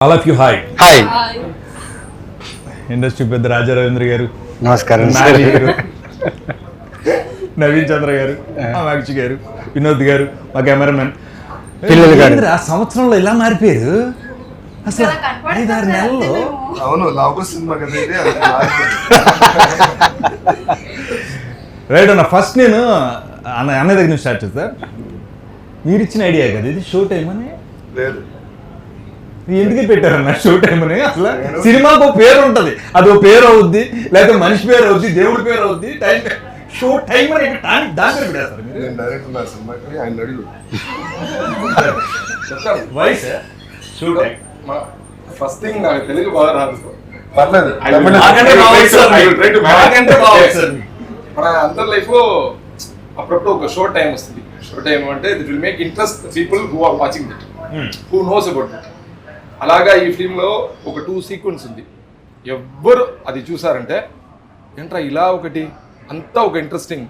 All of you hi hi industry పెద్ద రాజా రవీంద్ర గారు, నమస్కారం నాని గారు, నవీన్ చంద్ర గారు, అమాక్షి గారు, వినోద్ గారు, మా కెమెరామెన్. పిల్లలు గారు ఆ సంవత్సరంలో ఇలా మారిపోయారు అసలు 5-6 నెలల్లో. అవును లాభ సినిమా కదా ఇది, అది రైట్ అన్న. ఫస్ట్ నేను అన్నయ్య దగ్గర నుంచి స్టార్ట్ చేస్తా. మీరు ఇచ్చిన ఐడియా కదా ఇది, షో టైం అని. లేదు ఎందుకు పెట్టారన్న షో టైం అని? అసలు సినిమాకు ఒక పేరు ఉంటుంది, అది ఒక పేరు అవుద్ది, లేకపోతే మనిషి పేరు అవుద్ది, దేవుడి పేరు అవుద్ది. టైం షో టైం అని దాని పేరు పెట్టేస్తారు మీరు. నేను డైరెక్టర్ నా సినిమాకి ఆయన అడిగి voice show time. First thing నాకు తెలుగు బాగా రాదు. పర్లేదు నాకంటే బాగా వచ్చు సార్ మీరు. నాకంటే బాగా వచ్చు సార్ మీరు. మన అందరి లైఫ్ లో అప్పుడప్పుడు ఒక షో టైం వస్తుంది. షో టైం అంటే it will make interest people who are watching that, who knows about that. అలాగా ఈ ఫిల్మ్ లో ఒక 2 సీక్వెన్స్ ఉంది. ఎవ్వరు అది చూసారంటే ఏంట్రా ఇలా ఒకటి అంతా ఒక ఇంట్రెస్టింగ్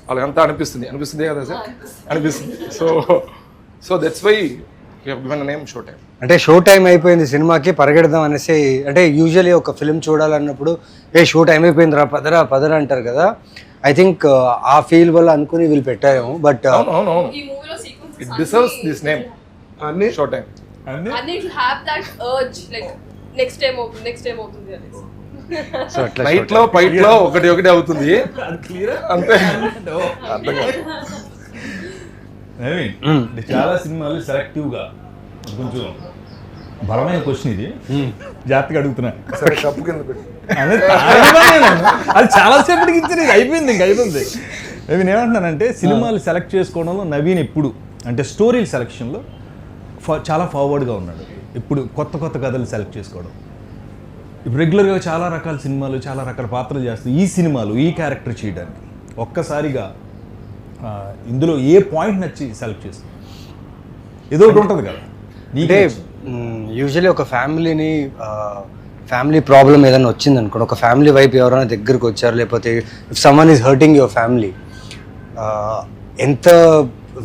వాళ్ళకి అంతా అనిపిస్తుంది కదా సార్, అనిపిస్తుంది. So that's why you have given the name show time. అంటే షో టైం అయిపోయింది సినిమాకి పరిగెడదాం అనేసి. అంటే యూజువల్లీ ఒక ఫిల్మ్ చూడాలన్నప్పుడు షో టైం అయిపోయింది రా పదరా అంటారు కదా. ఐ థింక్ ఆ ఫీల్ వల్ల అనుకుని వీళ్ళు పెట్టారేమో. బట్ అవును ఇట్ డిజర్వ్స్ దిస్ నేమ్ అన్ని show time. And it will have that urge like next time అవుతుంది అనేసి. సో అట్లా నైట్ లో ఫైట్ లో ఒకటి అవుతుంది అది క్లియర్ అంతే. అర్థం కాదు. నవీన్, అంటే చాలా సినిమాలు సెలెక్టివ్ గా, కొంచెం బలమైన క్వశ్చన్ ఇది, జాగ్రత్తగా అడుగుతున్నా. సరే కప్పు కింద పెట్టి అది చాలా సేపటికి ఇచ్చింది, అయిపోయింది. నవీన్ ఏమంటున్నానంటే, సినిమాలు సెలెక్ట్ చేసుకోవడంలో నవీన్ ఎప్పుడు అంటే స్టోరీల సెలెక్షన్లో చాలా ఫార్వర్డ్గా ఉన్నాడు. ఇప్పుడు కొత్త కథలు సెలెక్ట్ చేసుకోవడం. ఇప్పుడు రెగ్యులర్గా చాలా రకాల సినిమాలు, చాలా రకాల పాత్రలు చేస్తాయి. ఈ సినిమాలు ఈ క్యారెక్టర్ చేయడానికి ఒక్కసారిగా ఇందులో ఏ పాయింట్ నచ్చి సెలెక్ట్ చేస్తాం? ఏదో ఒకటి ఉంటుంది కదా. అంటే యూజువల్లీ ఒక ఫ్యామిలీ ప్రాబ్లం ఏదైనా వచ్చింది అనుకోండి, ఒక ఫ్యామిలీ వైపు ఎవరైనా దగ్గరకు వచ్చారు, లేకపోతే if someone is hurting your family, ఎంత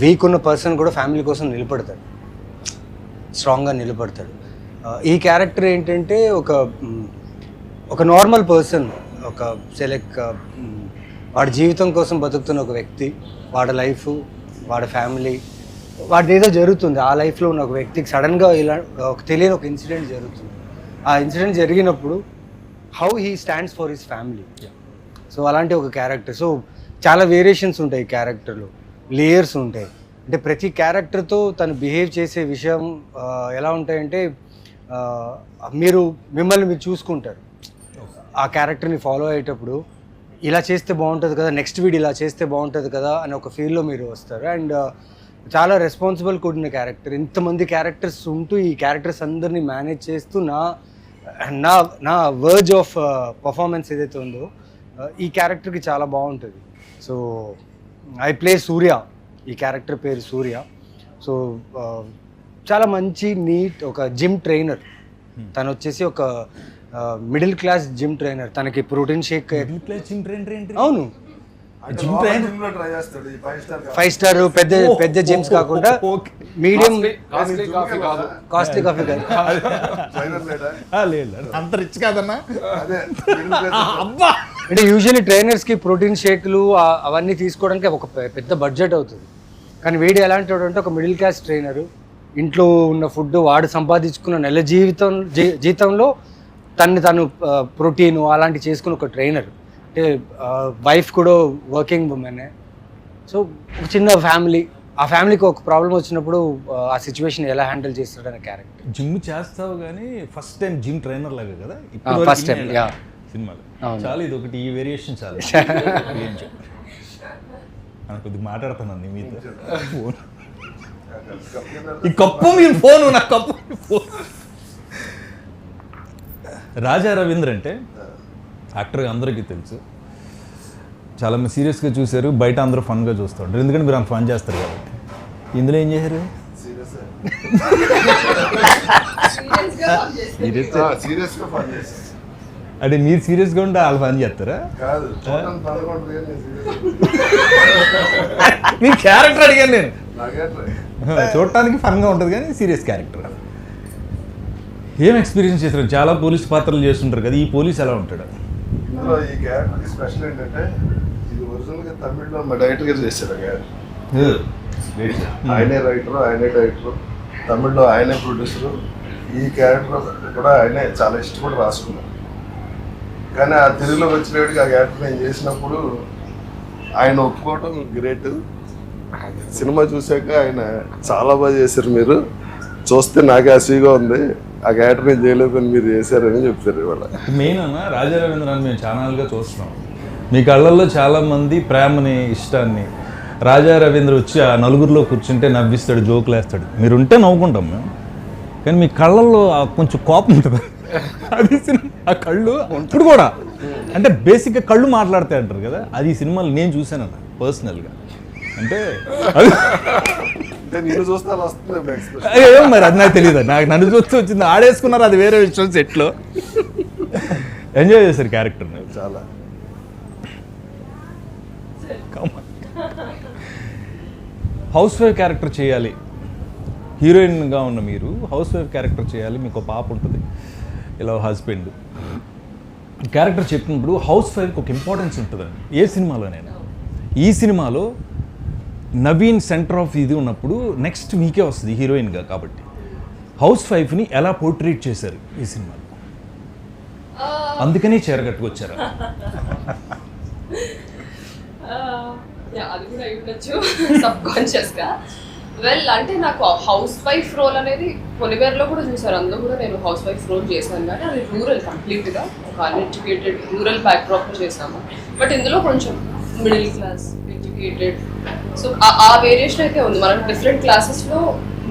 వీక్ ఉన్న పర్సన్ కూడా ఫ్యామిలీ కోసం నిలబడతాడు, స్ట్రాంగ్గా నిలబడతాడు. ఈ క్యారెక్టర్ ఏంటంటే ఒక నార్మల్ పర్సన్, ఒక వాడి జీవితం కోసం బతుకుతున్న ఒక వ్యక్తి, వాడి లైఫ్, వాడి ఫ్యామిలీ, వాడి ఏదో జరుగుతుంది ఆ లైఫ్లో ఉన్న ఒక వ్యక్తికి సడన్గా ఇలా తెలియని ఒక ఇన్సిడెంట్ జరుగుతుంది. ఆ ఇన్సిడెంట్ జరిగినప్పుడు how he stands for his family. So అలాంటి ఒక క్యారెక్టర్. సో చాలా వేరియేషన్స్ ఉంటాయి ఈ క్యారెక్టర్లో, లేయర్స్ ఉంటాయి. అంటే ప్రతి క్యారెక్టర్తో తను బిహేవ్ చేసే విషయం ఎలా ఉంటాయంటే, మిమ్మల్ని మీరు చూసుకుంటారు ఆ క్యారెక్టర్ని ఫాలో అయ్యేటప్పుడు. ఇలా చేస్తే బాగుంటుంది కదా, నెక్స్ట్ వీడియో ఇలా చేస్తే బాగుంటుంది కదా అని ఒక ఫీల్లో మీరు వస్తారు. అండ్ చాలా రెస్పాన్సిబుల్ కూడిన క్యారెక్టర్. ఇంతమంది క్యారెక్టర్స్ ఉంటూ ఈ క్యారెక్టర్స్ అందరినీ మేనేజ్ చేస్తూ నా వర్జ్ ఆఫ్ పర్ఫార్మెన్స్ ఏదైతే ఉందో ఈ క్యారెక్టర్కి చాలా బాగుంటుంది. సో ఐ ప్లే సూర్య, ఈ క్యారెక్టర్ పేరు సూర్య. సో చాలా మంచి నీట్ ఒక జిమ్ ట్రైనర్. తను వచ్చేసి ఒక మిడిల్ క్లాస్ జిమ్ ట్రైనర్. తనకి ప్రోటీన్ షేక్. అవును, ట్రై చేస్తాడు. 5 స్టార్ పెద్ద జిమ్స్ కాకుండా మీడియం కాస్ట్లీ కాఫీ కాదు. అంత రిచ్ కాదన్నా. అదే అంటే యూజువల్లీ ట్రైనర్స్కి ప్రోటీన్ షేక్లు అవన్నీ తీసుకోవడానికి ఒక పెద్ద బడ్జెట్ అవుతుంది. కానీ వీడు ఎలాంటి వాడు అంటే ఒక మిడిల్ క్లాస్ ట్రైనరు, ఇంట్లో ఉన్న ఫుడ్ వాడు సంపాదించుకున్న నెల జీతంలో తను ప్రోటీన్ అలాంటి చేసుకున్న ఒక ట్రైనర్. అంటే వైఫ్ కూడా వర్కింగ్ ఉమెనే. సో ఒక చిన్న ఫ్యామిలీ, ఆ ఫ్యామిలీకి ఒక ప్రాబ్లం వచ్చినప్పుడు ఆ సిచ్యువేషన్ ఎలా హ్యాండిల్ చేస్తాడనే క్యారెక్టర్. జిమ్ చేస్తావు కానీ ఫస్ట్ టైం జిమ్ ట్రైనర్ లాగా కదా ఫస్ట్ టైం సినిమాలో. చాలా ఇది ఒకటి, ఈ వేరియేషన్ చాలా. కొద్దిగా మాట్లాడుతున్నాను మీతో. ఫోన్ ఈ కప్పు మీ ఫోను, నా కప్పు ఫోన్. రాజా రవీంద్ర అంటే యాక్టర్గా అందరికీ తెలుసు, చాలా మంది సీరియస్గా చూశారు, బయట అందరూ ఫన్గా చూస్తూ ఉంటారు, ఎందుకంటే మీరు అంత ఫన్ చేస్తారు కాబట్టి. ఇందులో ఏం చేశారు? సీరియస్గా ఫన్ చేస్తాను. అంటే మీరు సీరియస్గా ఉంటే వాళ్ళు ఫన్ చేస్తారా? కాదు, మీ క్యారెక్టర్ అడిగాను నేను. నాకే చూడటానికి ఫన్గా ఉంటుంది కానీ సీరియస్ క్యారెక్టర్. ఏం ఎక్స్పీరియన్స్ చేస్తారు? చాలా పోలీస్ పాత్రలు చేస్తుంటారు కదా, ఈ పోలీస్ ఎలా ఉంటాడు? ఇందులో ఈ క్యారెక్టర్ స్పెషల్ ఏంటంటే ఇది ఒరిజినల్గా తమిళ్లో మా డైరెక్టర్ గారు చేశారు ఆ క్యారెక్టర్. ఆయనే రైటర్, ఆయనే డైరెక్టర్, తమిళ్లో ఆయనే ప్రొడ్యూసరు. ఈ క్యారెక్టర్ కూడా ఆయనే చాలా ఇష్టపడి రాసుకున్నాను. కానీ ఆ తెలుగులోకి వచ్చినప్పటికి ఆ క్యారెక్టర్ నేను చేసినప్పుడు ఆయన ఒప్పుకోవటం గ్రేట్. సినిమా చూశాక ఆయన చాలా బాగా చేశారు, మీరు చూస్తే నాకు హ్యాపీగా ఉంది, ఆ క్యారెక్టర్ నేను చేయలేదని మీరు చేశారని చెప్తారు ఇవాళ. మెయిన్ అన్న రాజా రవీంద్రని మేము ఛానల్గా చూస్తున్నాం, మీ కళ్ళల్లో చాలామంది ప్రేమని ఇష్టాన్ని. రాజా రవీంద్ర వచ్చి ఆ నలుగురిలో కూర్చుంటే నవ్విస్తాడు, జోకులు వేస్తాడు, మీరుంటే నవ్వుకుంటాం మేము. కానీ మీ కళ్ళల్లో కొంచెం కోపం ఉంటుంది, అది ఆ కళ్ళు ఇప్పుడు కూడా అంటే బేసిక్గా కళ్ళు మాట్లాడతాయి అంటారు కదా, అది ఈ సినిమాలు నేను చూశానన్న పర్సనల్గా. అంటే నేను చూస్తే అలా వస్తుంది ఎక్స్ప్రెషన్. ఏం మరి అది నాకు తెలియదు, నాకు నన్ను చూస్తూ వచ్చింది, ఆడేసుకున్నారు, అది వేరే విషయం. సెట్లో ఎంజాయ్ చేశారు క్యారెక్టర్ని చాలా. హౌస్ వైఫ్ క్యారెక్టర్ చేయాలి, హీరోయిన్గా ఉన్న మీరు హౌస్ వైఫ్ క్యారెక్టర్ చేయాలి, మీకు ఒక పాప ఉంటుంది, ఇలా హస్బెండ్ క్యారెక్టర్ చెప్పినప్పుడు హౌస్ వైఫ్కి ఒక ఇంపార్టెన్స్ ఉంటుందండి ఏ సినిమాలోనైనా. ఈ సినిమాలో నవీన్ సెంటర్ ఆఫ్ ఇది ఉన్నప్పుడు నెక్స్ట్ మీకే వస్తుంది హీరోయిన్గా. కాబట్టి హౌస్ వైఫ్ని ఎలా పోర్ట్రేట్ చేశారు ఈ సినిమాలో? అందుకని చేరగట్టుకొచ్చారు. అది కూడా అయి ఉండొచ్చు సబ్ కాన్షియస్గా. వెల్ అంటే నాకు హౌస్ వైఫ్ రోల్ అనేది పొలివేర్లో కూడా చూసారు, అందులో కూడా నేను హౌస్ వైఫ్ రోల్ చేశాను. కానీ అది రూరల్ కంప్లీట్గా ఒక అన్ఎడ్యుకేటెడ్ రూరల్ బ్యాక్డ్రాప్లో చేసాము. బట్ ఇందులో కొంచెం మిడిల్ క్లాస్ ఎడ్యుకేటెడ్, సో ఆ వేరియేషన్ అయితే ఉంది. మనం డిఫరెంట్ క్లాసెస్లో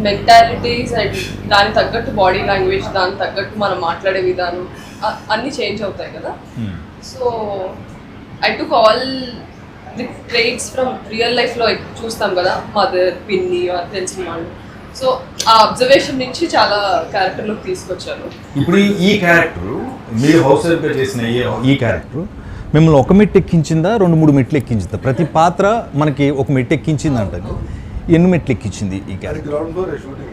మెంటాలిటీస్ అండ్ దానికి తగ్గట్టు బాడీ లాంగ్వేజ్, దానికి తగ్గట్టు మనం మాట్లాడే విధానం అన్నీ చేంజ్ అవుతాయి కదా. So I took all the traits from real లైఫ్లో చూస్తాం కదా, మదర్, పిన్ని తెలిసిన వాళ్ళు. సో ఆ అబ్జర్వేషన్ నుంచి చాలా క్యారెక్టర్లోకి తీసుకొచ్చాను. ఇప్పుడు ఈ క్యారెక్టర్ మీరు హౌస్ వైఫ్గా చేసిన ఈ క్యారెక్టర్ మిమ్మల్ని ఒక మెట్టు ఎక్కించిందా, 2-3 మెట్లు ఎక్కించిందా? ప్రతి పాత్ర మనకి ఒక మెట్టు ఎక్కించింది అంటారు, ఎన్ని మెట్లు ఎక్కించింది ఈ క్యారెక్టర్? Ground floor shooting.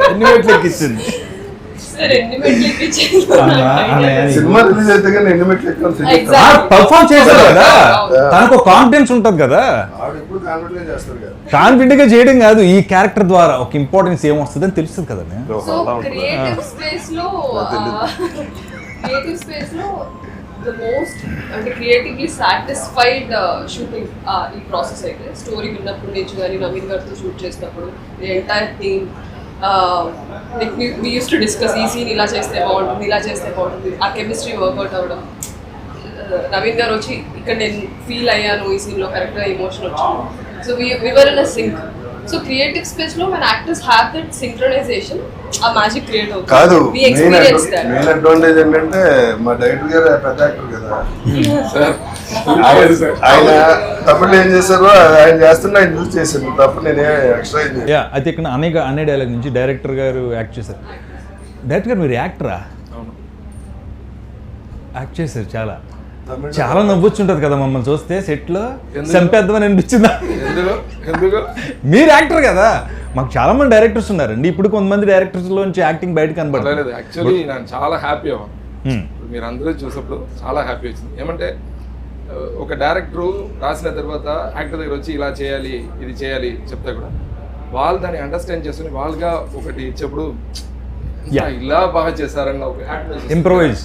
ఎన్ని మెట్లు ఎక్కించింది? సినిమా రిలీజ్ అయితే కానీ ఎన్ని మెట్లు ఎక్కాలి? పర్ఫామ్ చేశారు కదా, తనకు ఒక కాన్ఫిడెన్స్ ఉంటుంది కదా, ఆవిడ ఎప్పుడు కాన్ఫిడెంట్ గా చేస్తారు కదా. కాన్ఫిడెంట్ గా చేయడం కాదు, ఈ క్యారెక్టర్ ద్వారా ఒక ఇంపార్టెన్స్ ఏమొస్తుంది అని తెలుస్తుంది కదా. సో క్రియేటివ్ స్పేస్ లో ద మోస్ట్ అంటే క్రియేటివ్లీ సాటిస్ఫైడ్ షూటింగ్ ఈ ప్రాసెస్ అయితే స్టోరీ విన్నప్పటి నుంచి కానీ నవీన్ గారితో షూట్ చేసినప్పుడు the entire team we used to discuss ఈ సీన్ ఇలా చేస్తే బాగుంటుంది, ఇలా చేస్తే బాగుంటుంది, ఆ కెమిస్ట్రీ వర్కౌట్ అవ్వడం. నవీన్ గారు వచ్చి ఇక్కడ నేను ఫీల్ అయ్యాను ఈ సీన్లో, కరెక్ట్గా ఎమోషన్ వచ్చింది. So we were in a sync. So creative స్పేస్లో when actors have that synchronization, ఆ మ్యాజిక్ క్రియేట్ అవుతుంది. కాదు, we experience that. Main advantage ఏంటంటే మా డైరెక్టర్ గారు పెద్ద యాక్టర్ కదా, ఆయన తమిళ ఏం చేశారో ఆయన చేస్తున్నా ఆయన చూసి చేశాను తప్ప నేనే ఎక్స్ట్రా ఏం చేశాను. అయితే ఇక్కడ అనే డైలాగ్ నుంచి డైరెక్టర్ గారు యాక్ట్ చేశారు. డైరెక్టర్ గారు మీరు యాక్టరా? యాక్ట్ చేశారు, చాలా నవ్వొచ్చుంటది కదా మమ్మల్ని చూస్తే సెట్లో, చంపేద్దామని అనిపించిందా? ఎందుకు మీరు యాక్టర్ కదా, మాకు చాలా మంది డైరెక్టర్స్ ఉన్నారండి, ఇప్పుడు కొంతమంది డైరెక్టర్స్ లోంచి యాక్టింగ్ బయట కనబడలేదు. యాక్చువల్లీ నేను చాలా హ్యాపీ అవ్వను, మీరు అందరూ చూసినప్పుడు చాలా హ్యాపీ వచ్చింది. ఏమంటే ఒక డైరెక్టరు రాసిన తర్వాత యాక్టర్ దగ్గర వచ్చి ఇలా చేయాలి, ఇది చేయాలి చెప్తే కూడా వాళ్ళు దాన్ని అండర్స్టాండ్ చేసుకుని వాళ్ళుగా ఒకటి ఇచ్చేప్పుడు ఇలా బాగా చేశారన్న ఒక ఇంప్రూవైజ్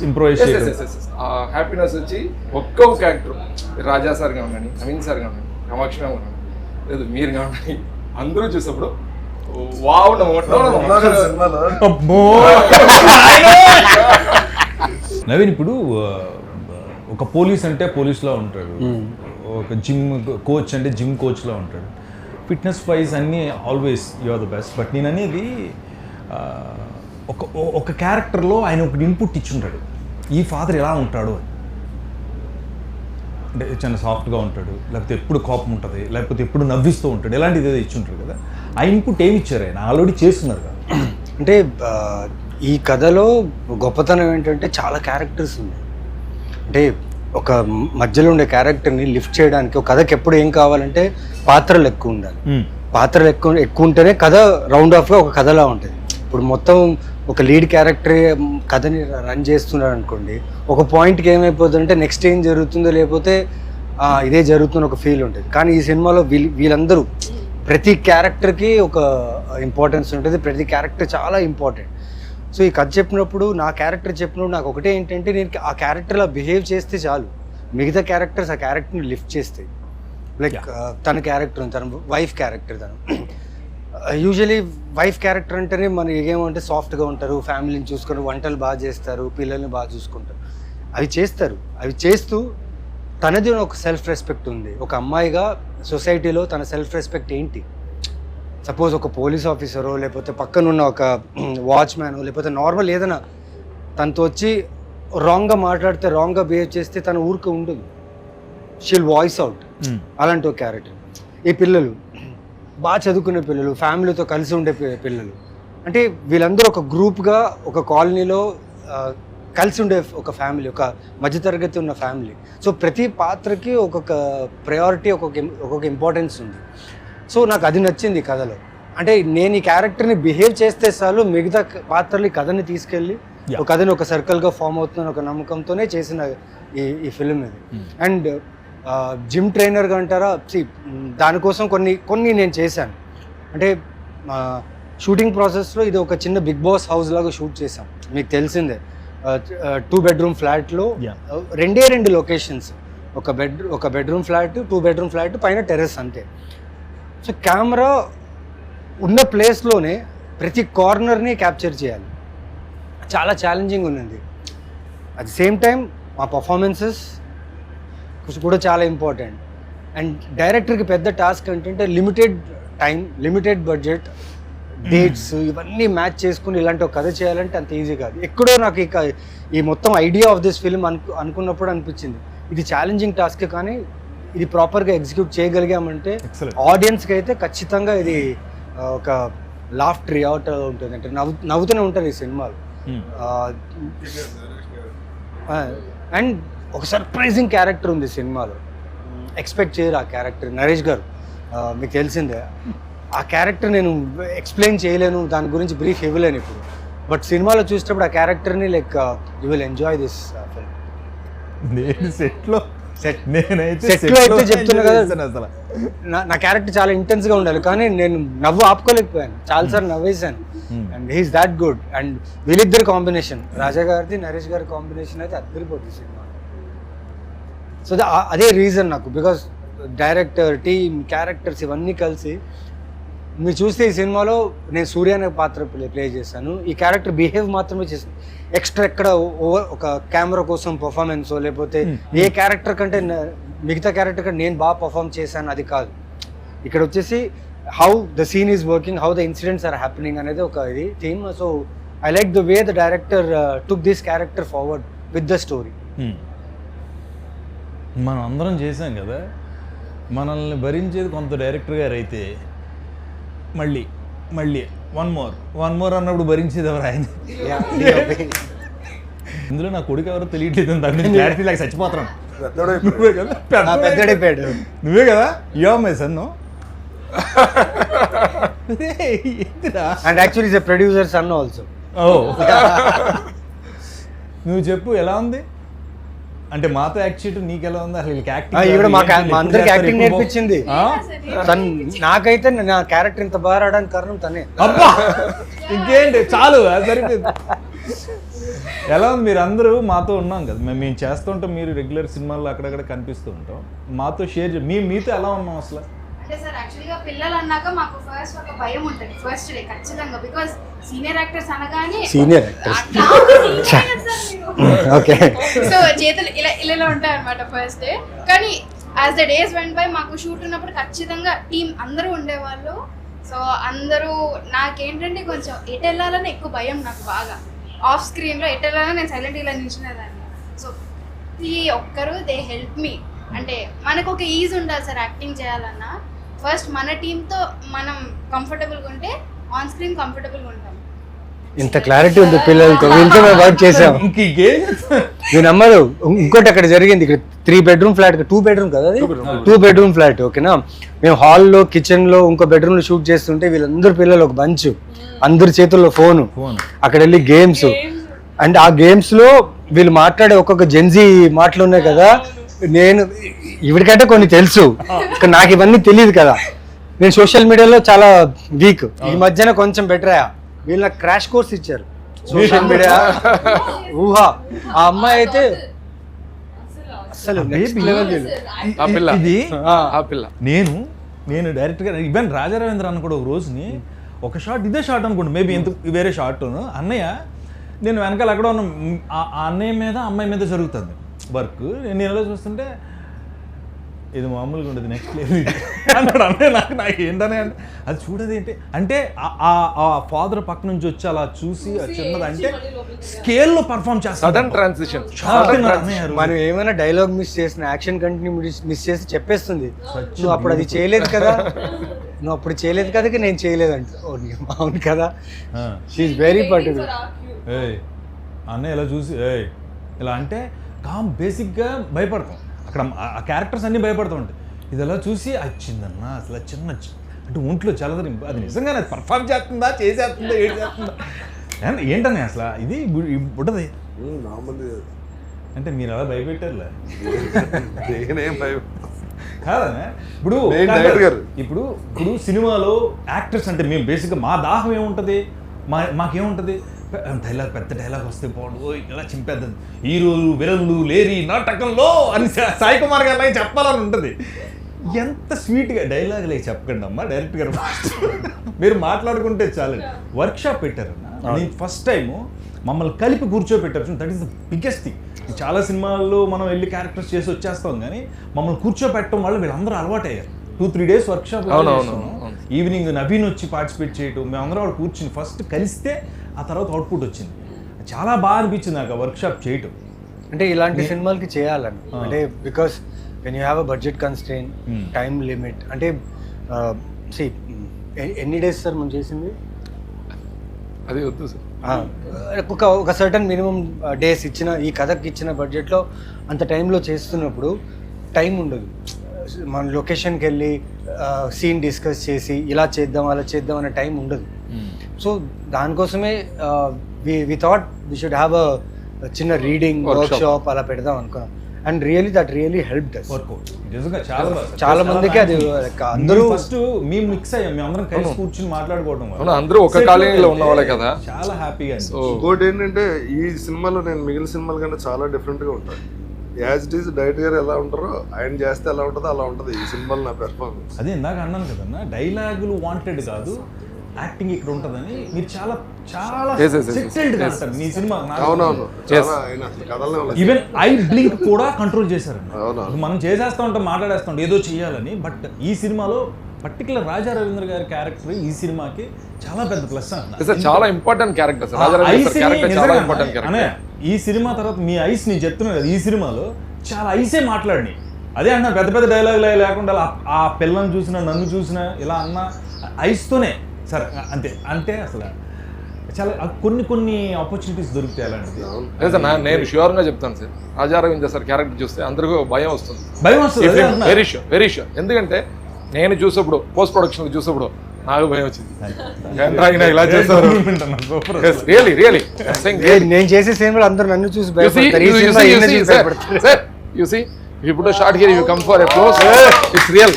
ఆ హ్యాపీనెస్ వచ్చి ఒక్కొక్క యాక్టర్, రాజా సార్ కావాలి, నవీన్ సార్ కావాలి, కామాక్షి కావాలి, లేదు మీరు కావాలి, అందరూ చూసినప్పుడు వావ్ నవీన్. ఇప్పుడు ఒక పోలీస్ అంటే పోలీస్లో ఉంటాడు, ఒక జిమ్ కోచ్ అంటే జిమ్ కోచ్లో ఉంటాడు, ఫిట్నెస్ వైజ్ అన్నీ always you are the best. But నేను అనేది ఒక క్యారెక్టర్లో ఆయన ఒకటి ఇన్పుట్ ఇచ్చుంటాడు, ఈ ఫాదర్ ఎలా ఉంటాడు అని. అంటే చాలా సాఫ్ట్గా ఉంటాడు, లేకపోతే ఎప్పుడు కోపం ఉంటుంది, లేకపోతే ఎప్పుడు నవ్విస్తూ ఉంటాడు, ఇలాంటిది ఏదో ఇచ్చుంటారు కదా. ఆ ఇన్పుట్ ఏమి ఇచ్చారు ఆయన? ఆల్రెడీ చేస్తున్నారు కదా. అంటే ఈ కథలో గొప్పతనం ఏంటంటే చాలా క్యారెక్టర్స్ ఉన్నాయి. అంటే ఒక మధ్యలో ఉండే క్యారెక్టర్ని లిఫ్ట్ చేయడానికి ఒక కథకి ఎప్పుడు ఏం కావాలంటే పాత్రలు ఎక్కువ ఉండాలి. పాత్రలు ఎక్కువ ఉంటేనే కథ రౌండ్ ఆఫ్గా ఒక కథలా ఉంటుంది. ఇప్పుడు మొత్తం ఒక లీడ్ క్యారెక్టర్ కథని రన్ చేస్తున్నాడు అనుకోండి, ఒక పాయింట్కి ఏమైపోతుందంటే నెక్స్ట్ ఏం జరుగుతుందో లేకపోతే ఇదే జరుగుతున్న ఒక ఫీల్ ఉంటుంది. కానీ ఈ సినిమాలో వీళ్ళందరూ ప్రతి క్యారెక్టర్కి ఒక ఇంపార్టెన్స్ ఉంటుంది, ప్రతి క్యారెక్టర్ చాలా ఇంపార్టెంట్. సో ఈ కథ చెప్పినప్పుడు నా క్యారెక్టర్ చెప్పినప్పుడు నాకు ఒకటే ఏంటంటే, నేను ఆ క్యారెక్టర్లా బిహేవ్ చేస్తే చాలు, మిగతా క్యారెక్టర్స్ ఆ క్యారెక్టర్ని లిఫ్ట్ చేస్తాయి. లైక్ తన క్యారెక్టర్, తన వైఫ్ క్యారెక్టర్, తను యూజువలీ వైఫ్ క్యారెక్టర్ అంటేనే మనకి ఏమంటే సాఫ్ట్గా ఉంటారు, ఫ్యామిలీని చూసుకొని వంటలు బాగా చేస్తారు, పిల్లల్ని బాగా చూసుకుంటారు, అవి చేస్తారు. అవి చేస్తూ తనది ఒక సెల్ఫ్ రెస్పెక్ట్ ఉంది. ఒక అమ్మాయిగా సొసైటీలో తన సెల్ఫ్ రెస్పెక్ట్ ఏంటి? సపోజ్ ఒక పోలీస్ ఆఫీసరో లేకపోతే పక్కనున్న ఒక వాచ్మ్యాన్ లేకపోతే నార్మల్ ఏదైనా తనతో వచ్చి రాంగ్గా మాట్లాడితే, రాంగ్గా బిహేవ్ చేస్తే తన ఊరికి ఉండదు, షీల్ వాయిస్ అవుట్. అలాంటి ఒక క్యారెక్టర్. ఈ పిల్లలు బాగా చదువుకునే పిల్లలు, ఫ్యామిలీతో కలిసి ఉండే పిల్లలు, అంటే వీళ్ళందరూ ఒక గ్రూప్గా ఒక కాలనీలో కలిసి ఉండే ఒక ఫ్యామిలీ, ఒక మధ్యతరగతి ఉన్న ఫ్యామిలీ. సో ప్రతి పాత్రకి ఒక్కొక్క ప్రయారిటీ, ఒక్కొక్క ఇంపార్టెన్స్ ఉంది. సో నాకు అది నచ్చింది కథలో. అంటే నేను ఈ క్యారెక్టర్ని బిహేవ్ చేస్తే చాలు, మిగతా పాత్రలు ఈ కథని తీసుకెళ్ళి ఒక కథని ఒక సర్కిల్గా ఫామ్ అవుతుందని ఒక నమ్మకంతోనే చేసిన ఈ ఫిలిం ఇది. అండ్ జిమ్ ట్రైనర్గా అంటారా, దానికోసం కొన్ని నేను చేశాను. అంటే షూటింగ్ ప్రాసెస్లో ఇది ఒక చిన్న బిగ్ బాస్ హౌస్ లాగా షూట్ చేశాం. మీకు తెలిసిందే, 2 bedroom ఫ్లాట్లో 2 లొకేషన్స్, ఒక బెడ్రూమ్ ఫ్లాట్, 2 bedroom ఫ్లాట్, పైన టెర్రస్ అంతే. సో కెమెరా ఉన్న ప్లేస్లోనే ప్రతి కార్నర్ని క్యాప్చర్ చేయాలి. చాలా ఛాలెంజింగ్ ఉన్నది. అట్ ది సేమ్ టైం మా పర్ఫార్మెన్సెస్ కూడా చాలా ఇంపార్టెంట్. అండ్ డైరెక్టర్కి పెద్ద టాస్క్ ఏంటంటే limited time, limited budget, dates ఇవన్నీ మ్యాచ్ చేసుకుని ఇలాంటి ఒక కథ చేయాలంటే అంత ఈజీ కాదు. ఎక్కడో నాకు ఈ మొత్తం ఐడియా ఆఫ్ దిస్ ఫిల్మ్ అనుకున్నప్పుడు అనిపించింది ఇది ఛాలెంజింగ్ టాస్క్, కానీ ఇది ప్రాపర్గా ఎగ్జిక్యూట్ చేయగలిగామంటే ఆడియన్స్కి అయితే ఖచ్చితంగా ఇది ఒక లాఫ్టర్ అవుట్ ఉంటుంది, అంటే నవ్వుతూనే ఉంటారు ఈ సినిమాలో. అండ్ ఒక సర్ప్రైజింగ్ క్యారెక్టర్ ఉంది సినిమాలో, ఎక్స్పెక్ట్ చేయరు ఆ క్యారెక్టర్. నరేష్ గారు మీకు తెలిసిందే, ఆ క్యారెక్టర్ నేను ఎక్స్ప్లెయిన్ చేయలేను, దాని గురించి బ్రీఫ్ ఇవ్వలేను ఇప్పుడు. బట్ సినిమాలో చూసేటప్పుడు ఆ క్యారెక్టర్ని like you will enjoy this film. నేను సెట్లో అయితే చెప్తున్నా కదా, అసలు నా క్యారెక్టర్ చాలా ఇంటెన్స్గా ఉండాలి, కానీ నేను నవ్వు ఆపుకోలేకపోయాను, చాలాసార్లు నవ్వేశాను. And he is that good. And వీళ్ళిద్దరు కాంబినేషన్, రాజా గారిది నరేష్ గారి కాంబినేషన్ అయితే అద్దరిపోతుంది సినిమా. సో అదే రీజన్ నాకు, బికాస్ డైరెక్టర్, టీమ్, క్యారెక్టర్స్ ఇవన్నీ కలిసి మీరు చూస్తే ఈ సినిమాలో నేను సూర్య అనే పాత్ర ప్లే చేశాను. ఈ క్యారెక్టర్ బిహేవ్ మాత్రమే చేశాను, ఎక్స్ట్రా ఎక్కడ ఒక కెమెరా కోసం పర్ఫార్మెన్సో లేకపోతే ఏ క్యారెక్టర్ కంటే మిగతా క్యారెక్టర్ కంటే నేను బాగా పర్ఫామ్ చేశాను అది కాదు. ఇక్కడ వచ్చేసి how the scene is working, how the incidents are happening అనేది ఒక ఇది theme. So I like the way the director took this character forward with the story. మనం అందరం చేసాం కదా, మనల్ని భరించేది కొంత డైరెక్టర్ గారు అయితే మళ్ళీ వన్ మోర్ అన్నప్పుడు భరించేది ఎవరు? ఆయన. ఇందులో నా కొడుకు ఎవరో తెలియట్లేదు, దాని క్లారిటీ లేక చచ్చిపోతాను. నువ్వే కదా yo my son. And actually is a producer son also. నువ్వు చెప్పు ఎలా ఉంది అంటే మాతో యాక్ట్ చేయడం నీకు ఎలా ఉంది? అసలు అందరికి యాక్టింగ్ నేర్పించింది నాకైతే. నా క్యారెక్టర్ ఇంత బాగా రావడానికి కారణం తనే. అబ్బా ఇంకేంటి, చాలు సరిపోయింది. ఎలా ఉంది? మీరు అందరూ మాతో ఉన్నాం కదా, మేము చేస్తుంటాం, మీరు రెగ్యులర్ సినిమాల్లో అక్కడక్కడ కనిపిస్తూ ఉంటాం, మాతో షేర్ మీతో ఎలా ఉన్నాం అసలు? అంటే సార్ యాక్చువల్గా పిల్లలు అన్నాక మాకు ఫస్ట్ ఒక భయం ఉంటుంది ఫస్ట్ డే ఖచ్చితంగా, బికాస్ సీనియర్ యాక్టర్స్ అనగానే సీనియర్ ఓకే సో చేతులు ఇలా ఉంటాయి అనమాట ఫస్ట్ డే. కానీ as the days went by మాకు షూట్ ఉన్నప్పుడు ఖచ్చితంగా టీం అందరూ ఉండేవాళ్ళు. సో అందరూ నాకేంటంటే కొంచెం ఎటు వెళ్ళాలని ఎక్కువ భయం నాకు బాగా. ఆఫ్ స్క్రీన్లో ఎటు వెళ్ళాలని నేను సైలెంట్ ఇలా నిల్చునేదాన్ని. సో ఈ ఒక్కరు దే హెల్ప్ మీ. అంటే మనకు ఒక ఈజ్ ఉండాలి సార్ యాక్టింగ్ చేయాలన్నా. ఫస్ట్ మన టీంతో మనం కంఫర్టబుల్గా ఉంటే ఆన్ స్క్రీన్ కంఫర్టబుల్గా ఉంటాం. ఇంత క్లారిటీ ఉంది పిల్లలతో, ఇంత వర్క్ చేసాం. ఇంకేం మీరు నమ్మరు, ఇంకోటి అక్కడ జరిగింది. ఇక్కడ 3 bedroom ఫ్లాట్, 2 bedroom కదా అది, 2 bedroom ఫ్లాట్. ఓకేనా, మేము హాల్లో, కిచెన్లో, ఇంకో బెడ్రూమ్లో షూట్ చేస్తుంటే వీళ్ళందరూ పిల్లలు ఒక బంచ్, అందరి చేతుల్లో ఫోను, అక్కడ వెళ్ళి గేమ్స్. అండ్ ఆ గేమ్స్లో వీళ్ళు మాట్లాడే ఒక్కొక్క జెన్జీ మాటలు ఉన్నాయి కదా, నేను ఇవిడికంటే కొన్ని తెలుసు, నాకు ఇవన్నీ తెలియదు కదా. నేను సోషల్ మీడియాలో చాలా వీక్, ఈ మధ్యన కొంచెం బెటర్ అయ్యా. వీళ్ళు నాకు క్రాష్ కోర్స్ ఇచ్చారు సోషల్ మీడియా. ఊహా, ఆ అమ్మాయి అయితే అసలు నెక్స్ట్ లెవెల్. ఇది ఆ పిల్ల నేను డైరెక్ట్గా ఈవెన్ రాజా రవీంద్ర అన్న కూడా ఒక రోజుని ఒక షాట్, ఇదే షాట్ అనుకోండి, మేబీ ఎంత వేరే షాట్, అన్నయ్య నేను వెనకాల అక్కడ ఉన్న ఆ అన్నయ్య మీద అమ్మాయి మీద జరుగుతుంది వర్క్. నేను ఎలా చూస్తుంటే ఇది మామూలుగా ఉండదు, నెక్స్ట్ లెవెల్ అన్నాడు అన్నయ్య. నాకు ఏంటనే అంటే అది చూడదు ఏంటి అంటే ఆ ఫాదర్ పక్క నుంచి వచ్చి అలా చూసి చిన్నది అంటే స్కేల్లో పర్ఫామ్ చేస్తాడు. Sudden transition. మనం ఏమైనా డైలాగ్ మిస్ చేసిన, యాక్షన్ కంటిన్యూ మిస్ చేసి చెప్పేస్తుంది, నువ్వు అప్పుడు అది చేయలేదు కదా, నువ్వు అప్పుడు చేయలేదు కదా, నేను చేయలేదు అంటే. అవును కదా, షీఈస్ వెరీ పర్టికులర్. అన్నయ్య ఇలా చూసి ఇలా అంటే బేసిక్గా భయపడతాం, అక్కడ ఆ క్యారెక్టర్స్ అన్నీ భయపడుతూ ఉంటాయి. ఇది ఎలా చూసి వచ్చిందన్న అసలు చిన్న అంటే ఒంట్లో చల్లదని, అది నిజంగానే అది పర్ఫామ్ చేస్తుందా, చేసేస్తుందా, ఏడు చేస్తుందా ఏంటనే అసలు ఇది ఉంటుంది అంటే మీరు అలా భయపెట్టారులే కాదనే. ఇప్పుడు సినిమాలో యాక్టర్స్ అంటే మేము బేసిక్గా మా దాహం ఏముంటుంది, మాకేముంటుంది, డైలాగ్ పెద్ద డైలాగ్ వస్తే బాగుండు, ఇలా చింపేద్దాం, హీరోలు విలన్లు లేరి నాటకంలో అని సాయి కుమార్ గారు అలాగే చెప్పాలని ఉంటుంది. ఎంత స్వీట్గా డైలాగులు అవి చెప్పకండి అమ్మా, డైరెక్ట్గా మీరు మాట్లాడుకుంటే చాలండి. వర్క్షాప్ పెట్టారన్న, నేను ఫస్ట్ టైము మమ్మల్ని కలిపి కూర్చోబెట్టారు, that is the biggest thing. చాలా సినిమాల్లో మనం వెళ్ళి క్యారెక్టర్స్ చేసి వచ్చేస్తాం, కానీ మమ్మల్ని కూర్చోబెట్టడం వల్ల వీళ్ళందరూ అలవాటు అయ్యారు. 2-3 days వర్క్షాప్, ఈవినింగ్ నవీన్ వచ్చి పార్టిసిపేట్ చేయటం, మేమందరం వాడు కూర్చుని ఫస్ట్ కలిస్తే ఆ తర్వాత అవుట్పుట్ వచ్చింది. చాలా బాగా అనిపించింది నాకు ఆ వర్క్షాప్ చేయటం. అంటే ఇలాంటి సినిమాలకి చేయాలని, అంటే because when you have a budget constrain, time limit, అంటే ఎన్ని డేస్ సార్ మనం చేసింది? అది వద్దు సార్, ఒక సర్టన్ మినిమం డేస్ ఇచ్చిన, ఈ కథకి ఇచ్చిన బడ్జెట్లో అంత టైంలో చేస్తున్నప్పుడు టైం ఉండదు. మన లొకేషన్కి వెళ్ళి సీన్ డిస్కస్ చేసి ఇలా చేద్దాం అలా చేద్దాం అనే టైం ఉండదు. సో దానికోసమే we thought we should have a చిన్న రీడింగ్ వర్క్షాప్ అలా పెడదాం అనుకున్నాం. And really that really helped us. చాలా మందికి అది అందరూ ఫస్ట్ మేము మిక్స్ అయ్యాం, మేము అందరం కలిసి కూర్చుని మాట్లాడుకోవడం వల్ల అందరూ ఒక కాలనీలో ఉన్న వాళ్ళే కదా, చాలా హ్యాపీగా. ఇంకోటి ఏంటంటే ఈ సినిమాలో నేను మిగిలిన సినిమాల కన్నా చాలా డిఫరెంట్గా ఉంటాను. యాజ్ ఇట్ ఈస్ డైరెక్టర్ గారు ఎలా ఉంటారో ఆయన చేస్తే ఎలా ఉంటుందో అలా ఉంటుంది ఈ సినిమాలో నా పెర్ఫార్మెన్స్. అదే ఇందాక అన్నాను కదన్నా, డైలాగులు వాంటెడ్ కాదు, యాక్టింగ్ ఇక్కడ ఉంటుందని. మీరు చాలా చాలా సెటిల్డ్ గా అంటారు మీ సినిమా. అవునవును, ఈవెన్ ఐ బ్లింక్ కూడా కంట్రోల్ చేశారండి. మనం చేసేస్తా ఉంటాం, మాట్లాడేస్తా ఉంటాం ఏదో చేయాలని, బట్ ఈ సినిమాలో పర్టికులర్ రాజా రవీంద్ర గారి క్యారెక్టర్ ఈ సినిమాకి చాలా పెద్ద ప్లస్ అంటున్నారు. చాలా ఇంపార్టెంట్ క్యారెక్టర్. ఈ సినిమా తర్వాత మీ ఐస్ నేను చెప్తున్నాను కదా, ఈ సినిమాలో చాలా ఐసే మాట్లాడినాయి. అదే అన్నా, పెద్ద పెద్ద డైలాగులు లేకుండా ఆ పిల్లని చూసినా నన్ను చూసినా ఇలా అన్న ఐస్తోనే సరే అంతే. అంటే అసలు చాలా కొన్ని ఆపర్చునిటీస్ దొరుకుతాయి అలాంటిది. నేను ష్యూర్గా చెప్తాను sir, Raja Ravindra sir character చూస్తే అందరికీ భయం వస్తుంది. Very sure. ఎందుకంటే నేను చూసినప్పుడు పోస్ట్ ప్రొడక్షన్ చూసినప్పుడు నాకు భయం వచ్చింది. నేను చేసే సినిమాలు అందరూ నన్ను చూసి ఇప్పుడు short here you come for a close, it's real.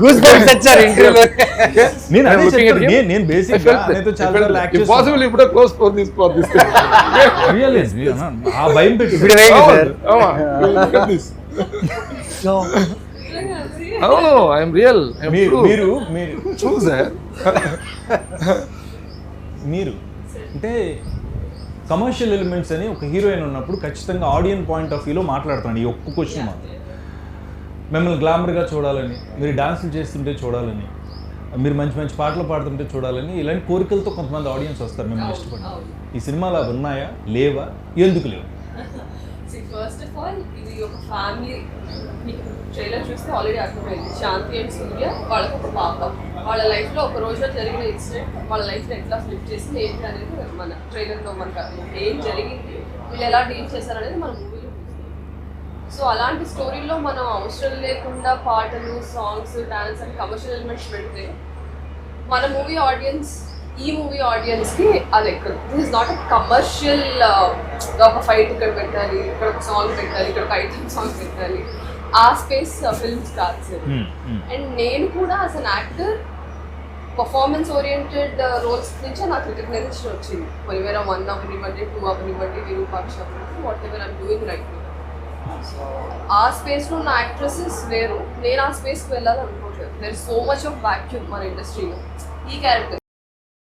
Goose bumps వచ్చారు ఇంటర్వ్యూలో. నేను బేసిక్ గా నేతో చాలా యాక్ట్ చేస్తాను. పాసిబుల్ ఇప్పుడు క్లోజ్ ఫర్ దిస్ రియల్లీ ఆ భయం పెట్టి ఇప్పుడు వేయండి సార్. అవును, ఐ యామ్ రియల్. మీరు చూసారు మీరు అంటే కమర్షియల్ ఎలిమెంట్స్ అని ఒక హీరోయిన్ ఉన్నప్పుడు ఖచ్చితంగా ఆడియన్స్ పాయింట్ ఆఫ్ వ్యూలో మాట్లాడుతాను. ఈ ఒక్క క్వశ్చన్ మాత్రం, మిమ్మల్ని గ్లామర్గా చూడాలని, మీరు డాన్సులు చేస్తుంటే చూడాలని, మీరు మంచి మంచి పాటలు పాడుతుంటే చూడాలని, ఇలాంటి కోరికలతో కొంతమంది ఆడియన్స్ వస్తారు మిమ్మల్ని ఇష్టపడి. ఈ సినిమాలు అవి ఉన్నాయా, లేవా, ఎందుకు లేవు? ఫస్ట్ ఆఫ్ ఆల్ ఇది ఒక ఫ్యామిలీ. మీకు ట్రైలర్ చూస్తే ఆల్రెడీ అర్థమైంది. శాంతి అండ్ సూర్య వాళ్ళకు ఒక పాప. వాళ్ళ లైఫ్లో ఒక రోజులో జరిగిన ఇన్సిడెంట్ వాళ్ళ లైఫ్ని ఎట్లా ఫ్లిప్ చేసింది ఏంటి అనేది మన ట్రైలర్లో మనకు అర్థం. ఏం జరిగింది, వీళ్ళు ఎలా డీల్ చేశారనేది మన మూవీలో చూస్తాం. సో అలాంటి స్టోరీలో మనం అవసరం లేకుండా పాటలు, songs, dance and commercial elements పెడితే మన మూవీ ఆడియన్స్, ఈ మూవీ ఆడియన్స్కి అది ఎక్కడ. This is not a commercial ఒక ఫైట్ ఇక్కడ పెట్టాలి, ఇక్కడ ఒక సాంగ్ పెట్టాలి, ఇక్కడ ఒక ఐటమ్ సాంగ్ పెట్టాలి, ఆ స్పేస్ ఫిల్మ్స్ కాదు సార్. అండ్ నేను కూడా as an actor performance oriented roles నుంచి నాకు రికగ్నైజేషన్ వచ్చింది. పొలివేర 1 అవనివ్వండి, 2 అవనివ్వండి, విరూపాక్ష అవనివ్వండి, whatever I'm doing right. So ఆ స్పేస్లో ఉన్న యాక్ట్రెసెస్ వేరు, నేను ఆ స్పేస్కి వెళ్ళాలనుకోవట్లేదు. There is so much of vacuum మన ఇండస్ట్రీలో. ఈ క్యారెక్టర్